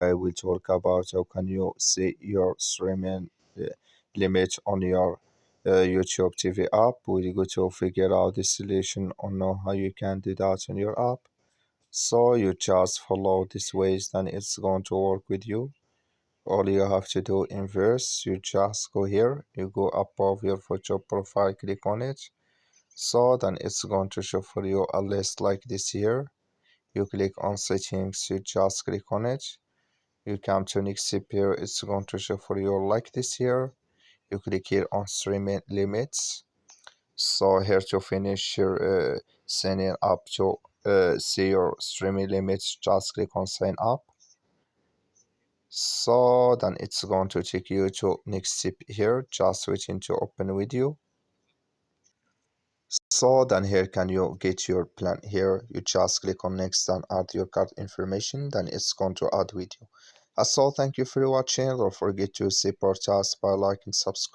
I will talk about how can you see your streaming limit on your YouTube TV app. We'll go to figure out the solution on how you can do that on your app. So you just follow these ways, then it's going to work with you. All you have to do in verse, you just go here, you go above your photo profile, click on it. So then it's going to show for you a list like this here. You click on settings, you just click on it. You come to next step here, it's going to show for you like this here. You click here on streaming limits. So here to finish your signing up to see your streaming limits, just click on sign up. So then it's going to take you to next step here, just waiting to open with you. So then here can you get your plan here, you just click on next and add your card information, then it's going to add with you. So thank you for watching. Don't forget to support us by like and subscribe.